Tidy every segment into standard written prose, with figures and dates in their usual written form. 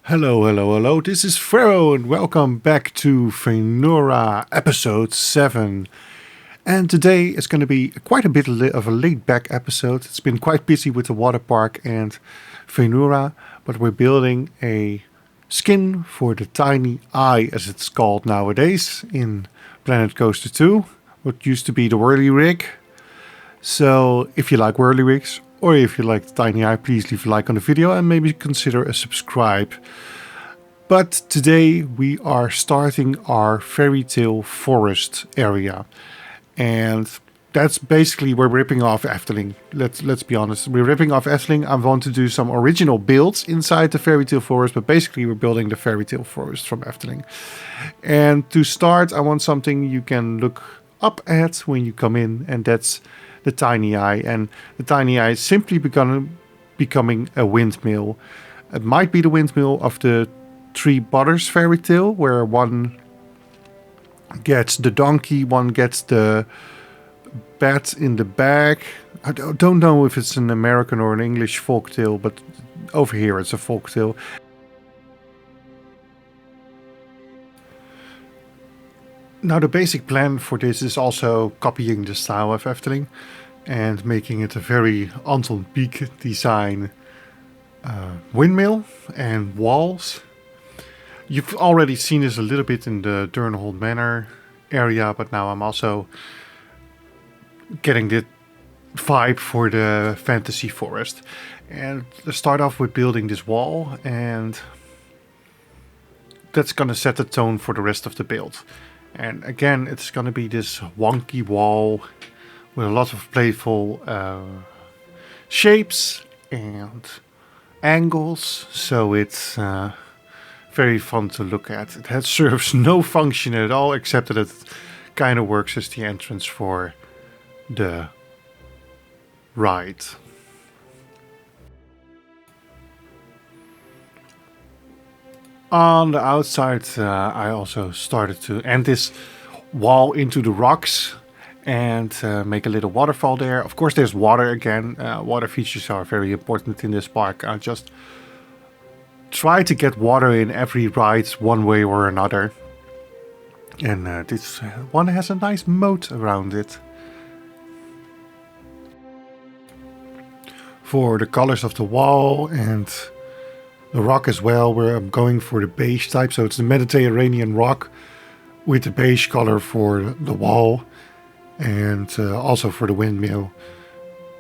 Hello, hello, hello. This is Pharaoh, and welcome back to Faenura episode 7. And today is going to be quite a bit of a laid back episode. It's been quite busy with the water park and Faenura, but we're building a skin for the tiny eye, as it's called nowadays, in Planet Coaster 2, what used to be the Whirly Rig. So if you like Whirly Rigs, or if you like the tiny eye, please leave a like on the video and maybe consider a subscribe. But today we are starting our fairy tale forest area. And that's basically, we're ripping off Efteling. Let's be honest. We're ripping off Efteling. I want to do some original builds inside the fairy tale forest, but basically we're building the fairy tale forest from Efteling. And to start, I want something you can look up at when you come in, and that's the tiny eye. And the tiny eye is simply becoming a windmill. It might be the windmill of the Three Brothers fairy tale, where one gets the donkey, one gets the bat in the bag. I don't know if it's an American or an English folktale, but over here it's a folktale. Now the basic plan for this is also copying the style of Efteling and making it a very Anton Pieck design windmill and walls. You've already seen this a little bit in the Durnhold Manor area, but now I'm also getting the vibe for the fantasy forest. And let's start off with building this wall, and that's gonna set the tone for the rest of the build. And again, it's gonna be this wonky wall with a lot of playful shapes and angles, so it's very fun to look at. It serves no function at all, except that it kind of works as the entrance for the ride. On the outside, I also started to end this wall into the rocks and make a little waterfall there. Of course, there's water again. Water features are very important in this park. I just try to get water in every ride one way or another. And this one has a nice moat around it. For the colors of the wall and the rock as well, where I'm going for the beige type. So it's the Mediterranean rock with the beige color for the wall and also for the windmill.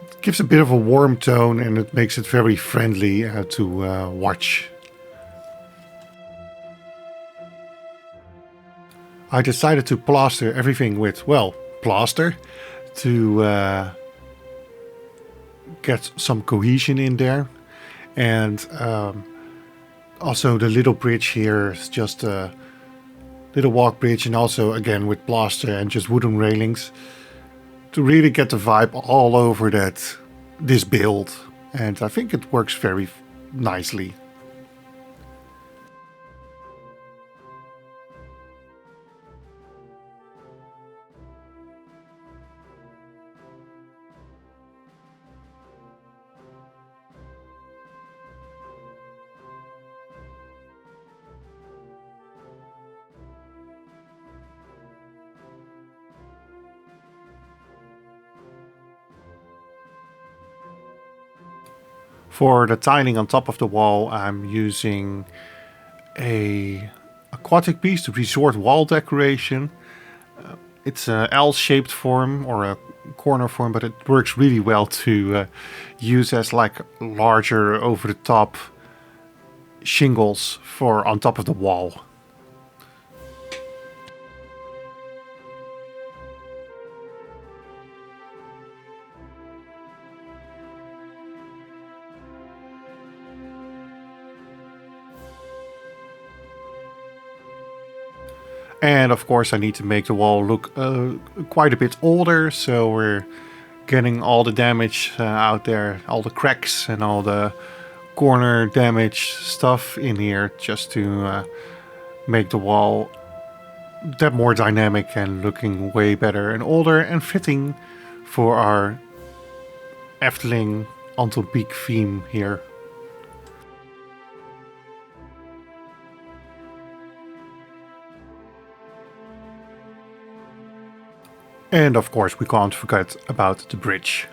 It gives a bit of a warm tone and it makes it very friendly to watch. I decided to plaster everything with, well, plaster to get some cohesion in there. And also the little bridge here is just a little walk bridge, and also again with plaster and just wooden railings to really get the vibe all over this build. And I think it works very nicely. For the tiling on top of the wall, I'm using a aquatic piece, the resort wall decoration. It's a L-shaped form or a corner form, but it works really well to use as like larger over-the-top shingles for on top of the wall. And of course I need to make the wall look quite a bit older, so we're getting all the damage out there, all the cracks and all the corner damage stuff in here, just to make the wall that more dynamic and looking way better and older and fitting for our Efteling Anton Pieck theme here. And of course we can't forget about the bridge.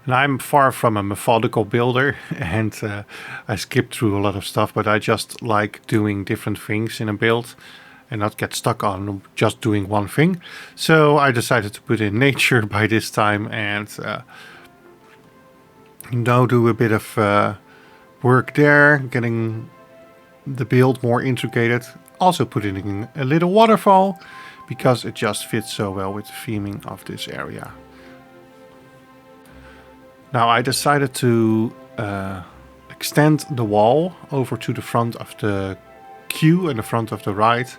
And I'm far from a methodical builder, and I skip through a lot of stuff, but I just like doing different things in a build and not get stuck on just doing one thing. So I decided to put in nature by this time and now do a bit of work there, getting the build more integrated. Also putting in a little waterfall because it just fits so well with the theming of this area. Now I decided to extend the wall over to the front of the queue and the front of the ride.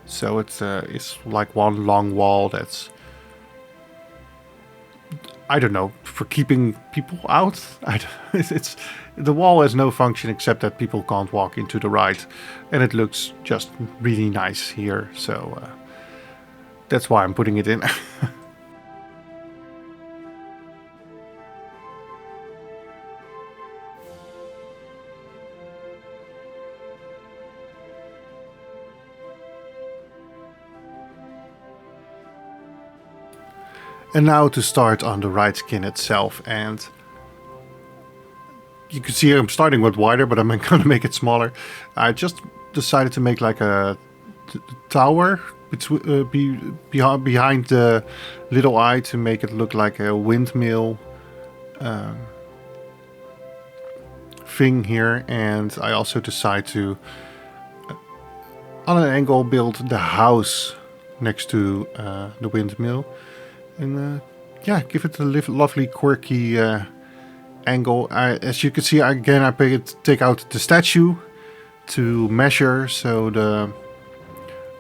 So it's like one long wall that's, I don't know, for keeping people out. It's the wall has no function except that people can't walk into the ride, and it looks just really nice here. So that's why I'm putting it in. And now to start on the ride skin itself, and you can see I'm starting with wider, but I'm going to make it smaller. I just decided to make like a tower behind the little eye to make it look like a windmill thing here. And I also decided to, on an angle, build the house next to the windmill. And yeah, give it a lovely, quirky angle. As you can see, again, I take out the statue to measure, so the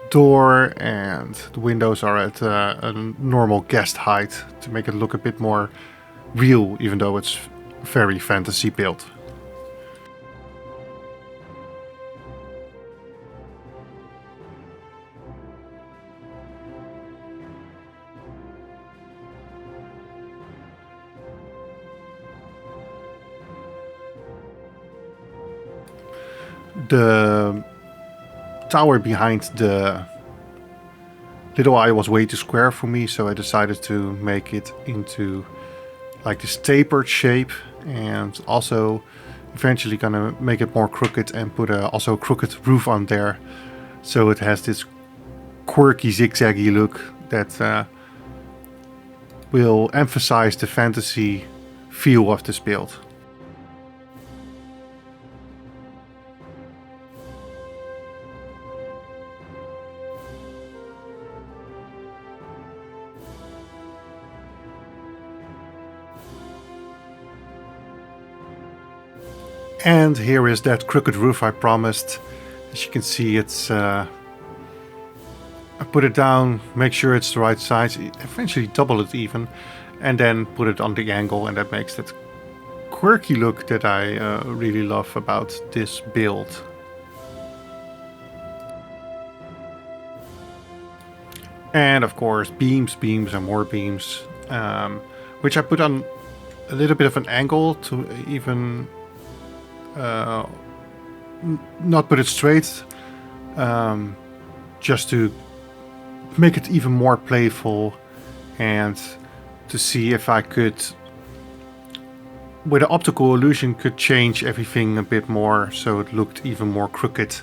door and the windows are at a normal guest height to make it look a bit more real, even though it's very fantasy built. The tower behind the little eye was way too square for me, so I decided to make it into like this tapered shape, and also eventually gonna make it more crooked and put also a crooked roof on there, so it has this quirky zigzaggy look that will emphasize the fantasy feel of this build. And here is that crooked roof I promised. As you can see, it's I put it down, make sure it's the right size, eventually double it even, and then put it on the angle, and that makes that quirky look that I really love about this build. And of course, beams, and more beams, which I put on a little bit of an angle to even not put it straight, just to make it even more playful, and to see if I could, with an optical illusion, could change everything a bit more so it looked even more crooked.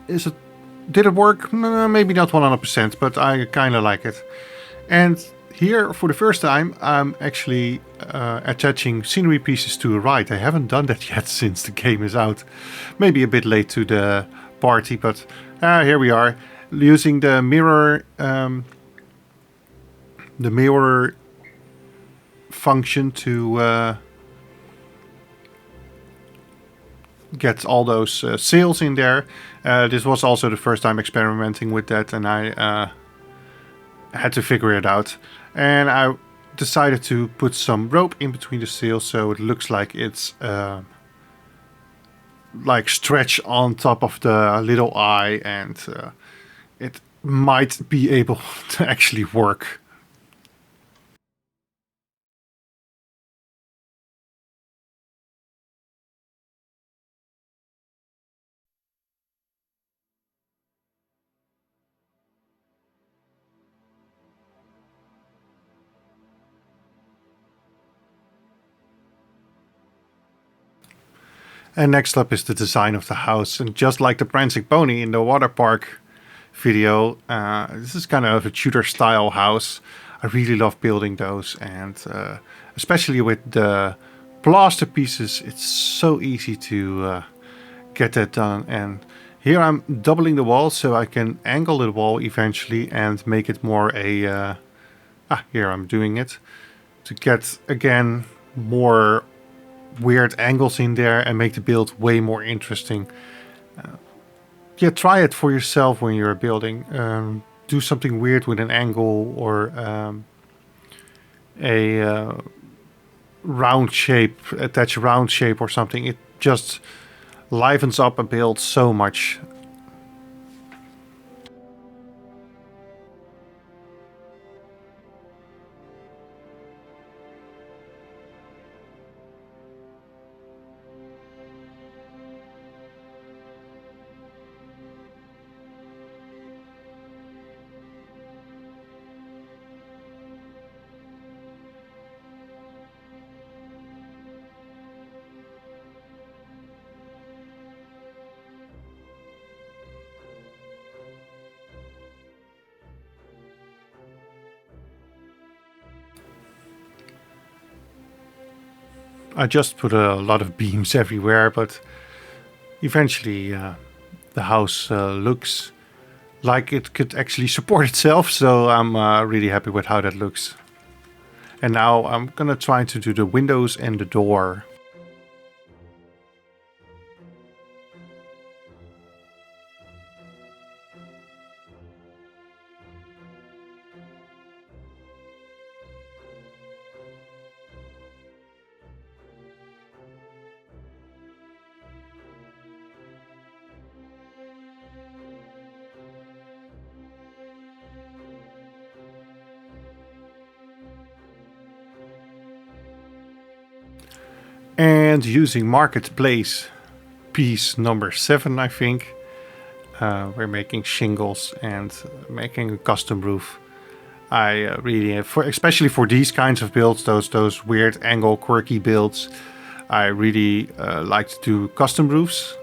Did it work? Maybe not 100%, but I kind of like it. And here, for the first time, I'm actually attaching scenery pieces to a ride. I haven't done that yet since the game is out. Maybe a bit late to the party, but here we are, using the mirror function to get all those sails in there. This was also the first time experimenting with that, and I had to figure it out. And I decided to put some rope in between the sails so it looks like it's like stretch on top of the little eye, and it might be able to actually work. And next up is the design of the house. And just like the Prancing Pony in the water park video, this is kind of a Tudor style house. I really love building those, and especially with the plaster pieces, it's so easy to get that done. And here I'm doubling the wall so I can angle the wall eventually and make it more a... here I'm doing it to get, again, more weird angles in there and make the build way more interesting. Yeah, try it for yourself when you're building. Do something weird with an angle or a round shape, attach a round shape or something. It just livens up a build so much. I just put a lot of beams everywhere, but eventually the house looks like it could actually support itself, so I'm really happy with how that looks. And now I'm gonna try to do the windows and the door. And using marketplace piece number 7, I think, we're making shingles and making a custom roof. I really, especially for these kinds of builds, those weird angle quirky builds, I really like to do custom roofs.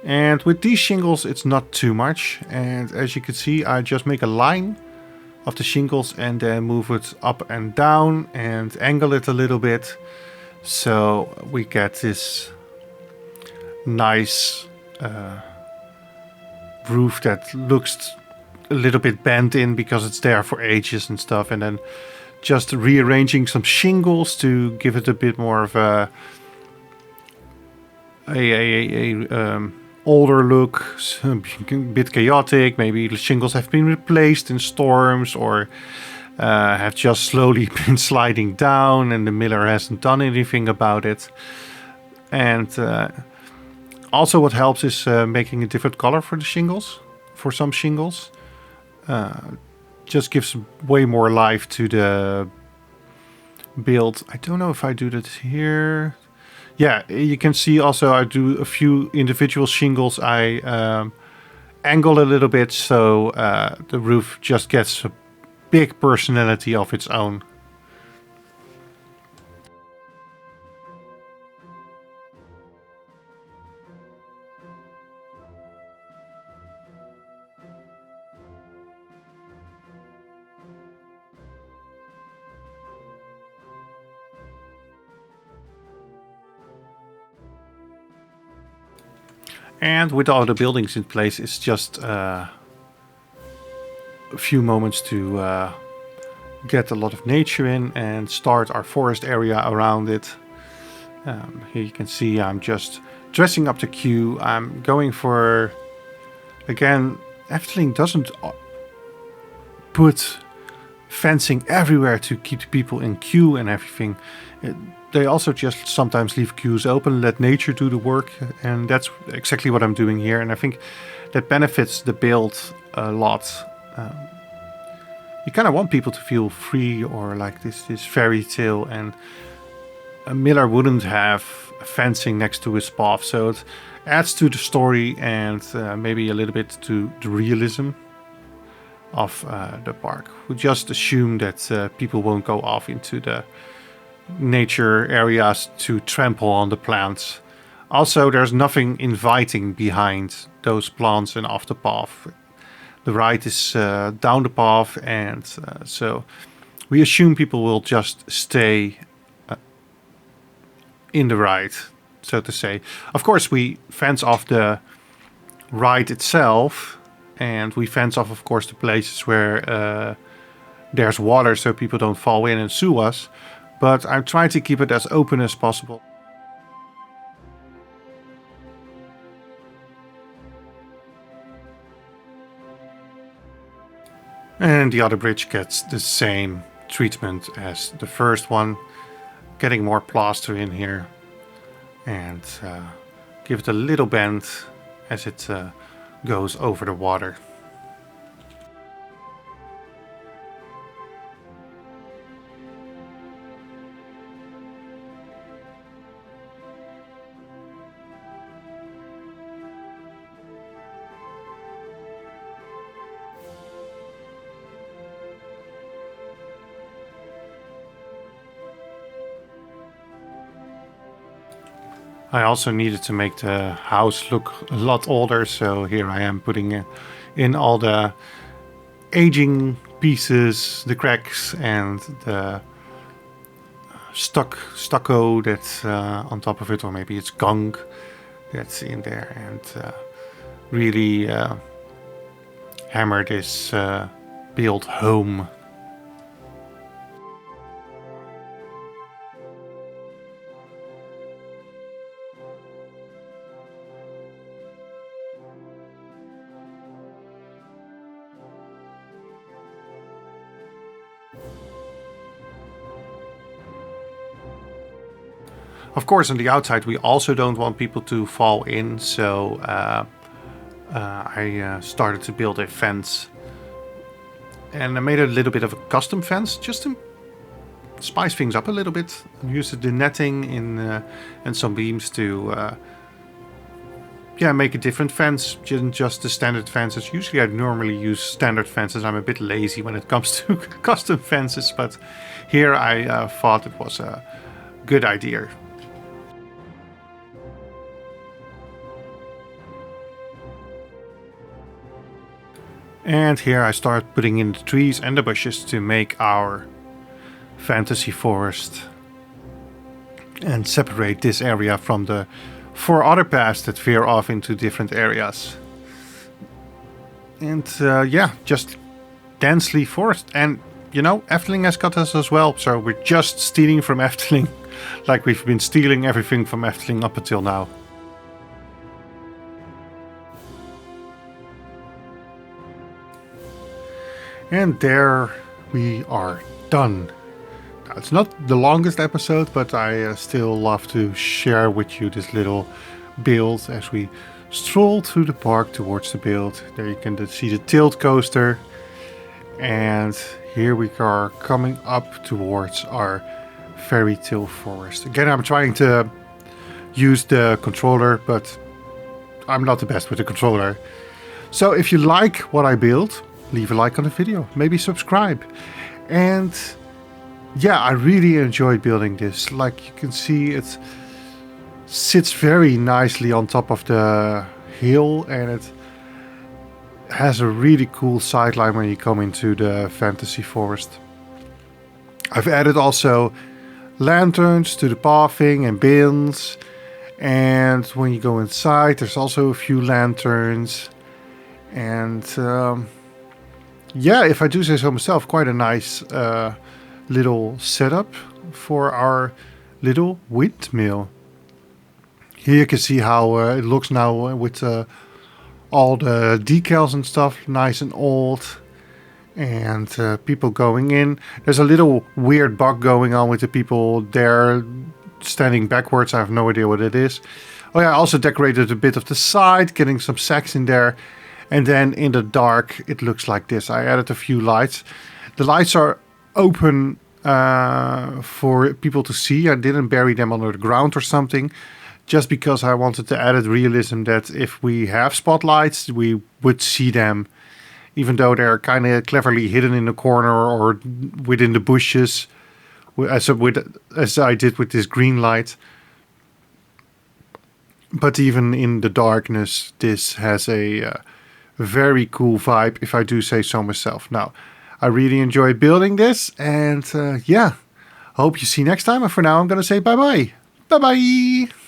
And with these shingles, it's not too much. And as you can see, I just make a line of the shingles and then move it up and down and angle it a little bit. So we get this nice roof that looks a little bit bent in because it's there for ages and stuff. And then just rearranging some shingles to give it a bit more of a older look, a bit chaotic. Maybe the shingles have been replaced in storms or have just slowly been sliding down and the miller hasn't done anything about it. And also what helps is making a different color for the shingles, for some shingles. Just gives way more life to the build. I don't know if I do that here. Yeah, you can see also I do a few individual shingles. I angle a little bit so the roof just gets a big personality of its own. And with all the buildings in place, it's just a few moments to get a lot of nature in and start our forest area around it. Here you can see I'm just dressing up the queue. I'm going for, again, Efteling doesn't put fencing everywhere to keep people in queue and everything. They also just sometimes leave queues open, let nature do the work, and that's exactly what I'm doing here. And I think that benefits the build a lot. You kind of want people to feel free or like this fairy tale, and a miller wouldn't have fencing next to his path, so it adds to the story and maybe a little bit to the realism of the park. We just assume that people won't go off into the nature areas to trample on the plants Also, there's nothing inviting behind those plants and off the path. The ride is down the path, and so we assume people will just stay in the ride, so to say. Of course, we fence off the ride itself, and we fence off, of course, the places where there's water so people don't fall in and sue us. But I'm trying to keep it as open as possible. And the other bridge gets the same treatment as the first one. Getting more plaster in here. And give it a little bend as it goes over the water. I also needed to make the house look a lot older, so here I am putting in all the aging pieces, the cracks, and the stucco that's on top of it, or maybe it's gunk that's in there, and really hammer this build home. Of course, on the outside, we also don't want people to fall in, so I started to build a fence. And I made a little bit of a custom fence, just to spice things up a little bit. I used the netting and some beams to make a different fence, just the standard fences. Usually I normally use standard fences. I'm a bit lazy when it comes to custom fences, but here I thought it was a good idea. And here I start putting in the trees and the bushes to make our fantasy forest and separate this area from the 4 other paths that veer off into different areas. And just densely forest. And you know, Efteling has got us as well, so we're just stealing from Efteling like we've been stealing everything from Efteling up until now. And there we are done. Now, it's not the longest episode, but I still love to share with you this little build as we stroll through the park towards the build. There you can see the tilt coaster. And here we are coming up towards our fairy tale forest. Again, I'm trying to use the controller, but I'm not the best with the controller. So if you like what I build, leave a like on the video, maybe subscribe. And yeah, I really enjoyed building this. Like you can see, it sits very nicely on top of the hill, and it has a really cool sideline when you come into the fantasy forest. I've added also lanterns to the pathing and bins, and when you go inside there's also a few lanterns. And if I do say so myself, quite a nice little setup for our little windmill. Here you can see how it looks now with all the decals and stuff, nice and old. And people going in. There's a little weird bug going on with the people there standing backwards. I have no idea what it is. Oh yeah, I also decorated a bit of the side, getting some sacks in there. And then in the dark, it looks like this. I added a few lights. The lights are open for people to see. I didn't bury them under the ground or something, just because I wanted to add realism that if we have spotlights, we would see them, even though they're kind of cleverly hidden in the corner or within the bushes, as I did with this green light. But even in the darkness, this has a very cool vibe, if I do say so myself. Now, I really enjoyed building this, and yeah, hope you see you next time. And for now, I'm going to say bye-bye. Bye-bye!